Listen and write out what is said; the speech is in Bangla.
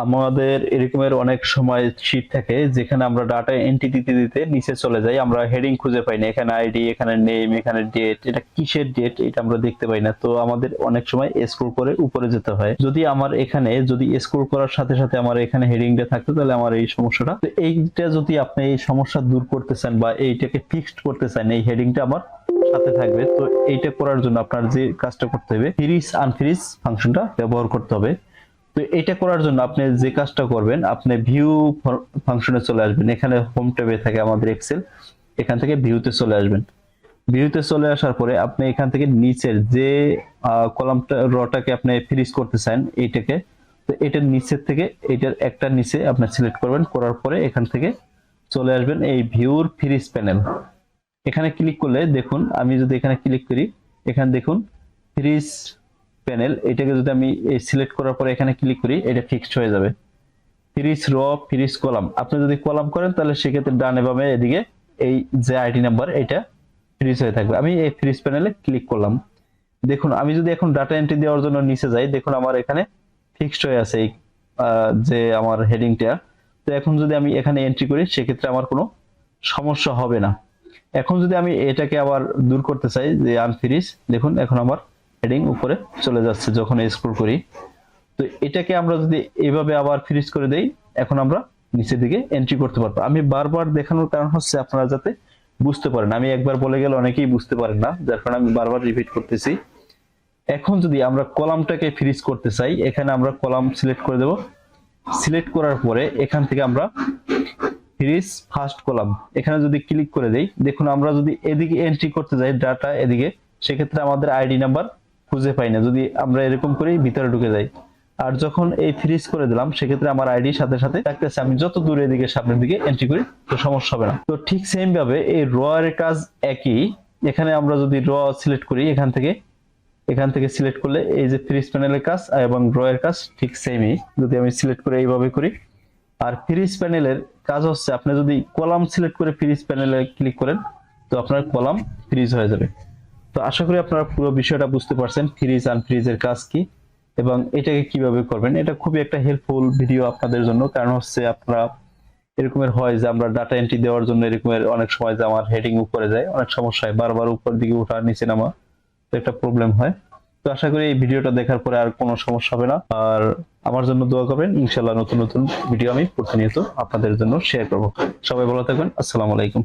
আমাদের এরকমের অনেক সময় শিট থাকে যেখানে আমরা ডাটা এন্ট্রি দিতে দিতে নিচে চলে যাই, আমরা হেডিং খুঁজে পাই না। এখানে আইডি, এখানে নেম, এখানে ডেট, এটা কিসের ডেট এটা আমরা দেখতে পাই না। তো আমাদের অনেক সময় স্ক্রল করে উপরে যেতে হয়। যদি আমার এখানে যদি স্ক্রল করার সাথে সাথে আমার এখানে হেডিংটা থাকতো তাহলে আমার এই সমস্যাটা, তো এইটা যদি আপনি এই সমস্যা দূর করতে চান বা এইটাকে ফিক্সড করতে চান, এই হেডিংটা আমার সাথে থাকবে। তো এইটা করার জন্য আপনার যে কাজটা করতে হবে, ফ্রিজ আনফ্রিজ ফাংশনটা ব্যবহার করতে হবে। তো এটা করার জন্য আপনি যে কাজটা করবেন, আপনি ভিউ ফাংশনে চলে আসবেন। এখানে হোম ট্যাবে থাকে আমাদের এক্সেল, এখান থেকে ভিউতে চলে আসবেন। ভিউতে চলে আসার পরে আপনি এখান থেকে নিচের যে কলামটা রটাকে আপনি ফ্রিজ করতে চান এইটাকে, তো এটার নিচের থেকে এটার একটা নিচে আপনি সিলেক্ট করবেন। করার পরে এখান থেকে চলে আসবেন এই ভিউর ফ্রিজ প্যানেল। এখানে ক্লিক করলে দেখুন, আমি যদি এখানে ক্লিক করি, এখানে দেখুন ফ্রিজ প্যানেল, এটাকে যদি আমি সিলেক্ট করার পরে এখানে ক্লিক করি, এটা ফিক্সড হয়ে যাবে। ফ্রিজ র, ফ্রিজ কলাম, আপনি যদি কলাম করেন তাহলে সেক্ষেত্রে ডানে বামে এদিকে এই যে আইডি নাম্বার এটা ফ্রিজ হয়ে থাকবে। আমি এই ফ্রিজ প্যানেলে ক্লিক করলাম। দেখুন আমি যদি এখন ডাটা এন্ট্রি দেওয়ার জন্য নিচে যাই, দেখুন আমার এখানে ফিক্সড হয়ে আছে এই যে আমার হেডিংটা। তো এখন যদি আমি এখানে এন্ট্রি করি সেক্ষেত্রে আমার কোনো সমস্যা হবে না। এখন যদি আমি এটাকে আবার দূর করতে চাই যে আনফ্রিজ, দেখুন এখন আমার হেডিং উপরে চলে যাচ্ছে যখন স্ক্রল করি। তো এটাকে আমরা যদি এভাবে আবার ফ্রিজ করে দেই, এখন আমরা নিচের দিকে এন্ট্রি করতে পারবো। আমি বারবার দেখানোর কারণ হচ্ছে আপনারা যাতে বুঝতে পারেন। আমি একবার বলে গেলে অনেকেই বুঝতে পারেন না, যার কারণে আমি বারবার রিপিট করতেছি। এখন যদি আমরা কলামটাকে ফ্রিজ করতে চাই, এখানে আমরা কলাম সিলেক্ট করে দেব। সিলেক্ট করার পরে এখান থেকে আমরা ফ্রিজ ফার্স্ট কলাম এখানে যদি ক্লিক করে দেই, দেখুন আমরা যদি এদিকে এন্ট্রি করতে যাই ডাটা এদিকে, সেক্ষেত্রে আমাদের আইডি নাম্বার খুঁজে পাই না। যদি আমরা এরকম করে ভিতরে ঢুকে যাই, আর যখন এই ফ্রিজ করে দিলাম সেক্ষেত্রে আমার আইডি সাথে সাথে থাকতেছে। আমি যত দূরে এদিকে সামনের দিকে এন্ট্রি করি তো সমস্যা হবে না। তো ঠিক সেম ভাবে এই র এর কাজ একই। এখানে আমরা যদি র সিলেক্ট করি, এখান থেকে সিলেক্ট করলে এই যে ফ্রিজ প্যানেলের কাজ এবং র এর কাজ ঠিক সেমই। যদি আমি সিলেক্ট করে এইভাবে করি, আর ফ্রিজ প্যানেলের কাজ হচ্ছে আপনি যদি কলাম সিলেক্ট করে ফ্রিজ প্যানেলে ক্লিক করেন তো আপনার কলাম ফ্রিজ হয়ে যাবে। তো আশা করি আপনারা পুরো বিষয়টা বুঝতে পারছেন, ফ্রিজ আনফ্রিজের কাজ কি এবং এটাকে কিভাবে করবেন। এটা খুবই একটা হেল্পফুল ভিডিও আপনাদের জন্য। কারণ হচ্ছে আপনারা এরকমের হয় যে আমরা ডাটা এন্ট্রি দেওয়ার জন্য এরকমের অনেক সময় যে আমার হেডিং উপরে যায়, অনেক সমস্যা হয়, বারবার উপর দিকে ওঠা নিচে নামা, তো একটা প্রবলেম হয়। তো আশা করি এই ভিডিওটা দেখার পরে আর কোনো সমস্যা হবে না। আর আমার জন্য দোয়া করবেন, ইনশাআল্লাহ নতুন নতুন ভিডিও আমি প্রতিনিয়ত আপনাদের জন্য শেয়ার করব। সবাই ভালো থাকবেন, আসসালামু আলাইকুম।